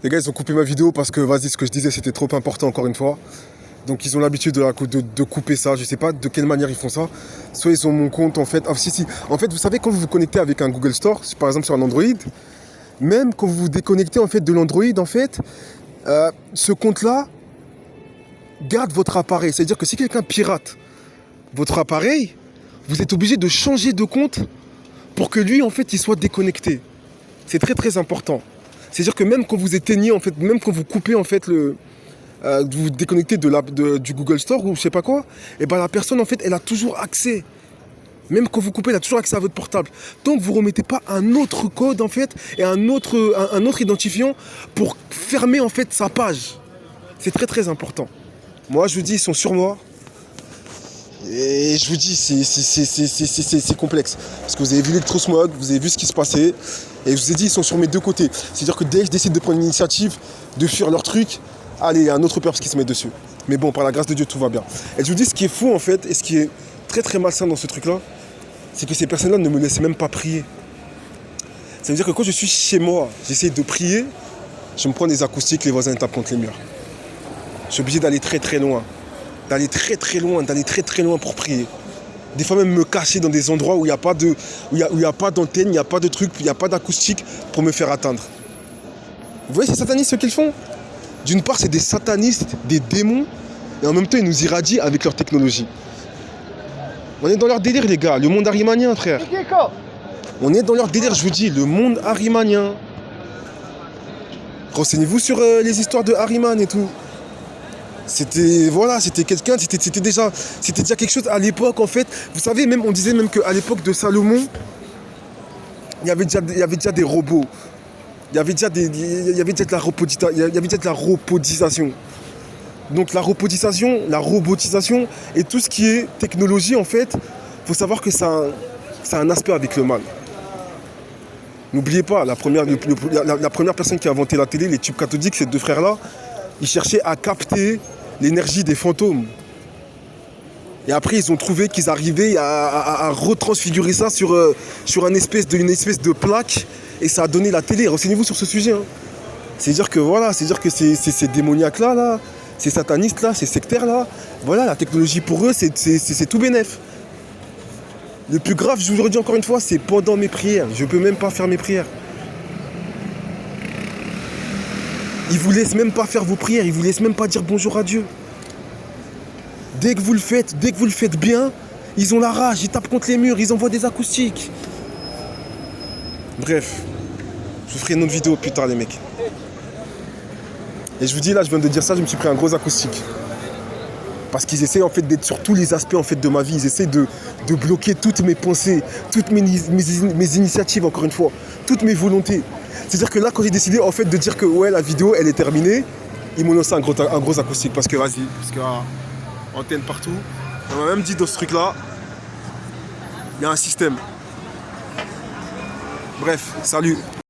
Les gars, ils ont coupé ma vidéo parce que, vas-y, ce que je disais, c'était trop important, encore une fois. Donc, ils ont l'habitude de couper ça. Je sais pas de quelle manière ils font ça. Soit ils ont mon compte, en fait. Ah, si. En fait, vous savez, quand vous vous connectez avec un Google Store, par exemple sur un Android, même quand vous vous déconnectez, en fait, de l'Android, en fait, ce compte-là garde votre appareil. C'est-à-dire que si quelqu'un pirate votre appareil, vous êtes obligé de changer de compte pour que lui, en fait, il soit déconnecté. C'est très, très important. C'est-à-dire que même quand vous éteignez, en fait, même quand vous coupez, en fait, vous vous déconnectez du Google Store ou je sais pas quoi, et ben la personne, en fait, elle a toujours accès. Même quand vous coupez, elle a toujours accès à votre portable. Donc, vous ne remettez pas un autre code, en fait, et un autre identifiant pour fermer, en fait, sa page. C'est très, très important. Moi, je vous dis, ils sont sur moi. Et je vous dis, c'est complexe. Parce que vous avez vu l'électrosmog, vous avez vu ce qui se passait. Et je vous ai dit, ils sont sur mes deux côtés. C'est-à-dire que dès que je décide de prendre l'initiative, de fuir leur truc, allez, il y a un autre peur qui se met dessus. Mais bon, par la grâce de Dieu, tout va bien. Et je vous dis, ce qui est fou, en fait, et ce qui est très très malsain dans ce truc-là, c'est que ces personnes-là ne me laissent même pas prier. Ça veut dire que quand je suis chez moi, j'essaie de prier, je me prends des acoustiques, les voisins tapent contre les murs. Je suis obligé d'aller très très loin. D'aller très très loin pour prier. Des fois même me cacher dans des endroits où il n'y a pas d'antenne, il n'y a pas de truc, il n'y a pas d'acoustique pour me faire atteindre. Vous voyez ces satanistes ce qu'ils font? D'une part c'est des satanistes, des démons, et en même temps ils nous irradient avec leur technologie. On est dans leur délire les gars, le monde arimanien frère. On est dans leur délire, je vous dis, le monde arimanien. Renseignez-vous sur les histoires de Ahriman et tout. C'était quelqu'un, c'était déjà quelque chose à l'époque en fait. Vous savez, même on disait même qu'à l'époque de Salomon, il y avait déjà des robots. Il y avait déjà de la robotisation. Donc la robotisation et tout ce qui est technologie en fait, faut savoir que ça a un aspect avec le mal. N'oubliez pas, la première personne qui a inventé la télé, les tubes cathodiques, ces deux frères-là, ils cherchaient à capter l'énergie des fantômes. Et après, ils ont trouvé qu'ils arrivaient à retransfigurer ça sur une espèce de plaque. Et ça a donné la télé. Renseignez-vous sur ce sujet. Hein. C'est-à-dire que ces démoniaques-là, ces satanistes-là, ces sectaires-là, voilà, la technologie pour eux, c'est tout bénef. Le plus grave, je vous le redis encore une fois, c'est pendant mes prières. Je ne peux même pas faire mes prières. Ils vous laissent même pas faire vos prières, ils vous laissent même pas dire bonjour à Dieu. Dès que vous le faites bien, ils ont la rage, ils tapent contre les murs, ils envoient des acoustiques. Bref, je vous ferai une autre vidéo plus tard les mecs. Et je vous dis là, je viens de dire ça, je me suis pris un gros acoustique. Parce qu'ils essaient en fait d'être sur tous les aspects en fait de ma vie, ils essaient de bloquer toutes mes pensées, toutes mes initiatives encore une fois, toutes mes volontés. C'est-à-dire que là, quand j'ai décidé en fait de dire que ouais, la vidéo elle est terminée, ils m'ont lancé un gros acoustique parce que vas-y, parce qu'il y a antenne partout. On m'a même dit dans ce truc-là, il y a un système. Bref, salut.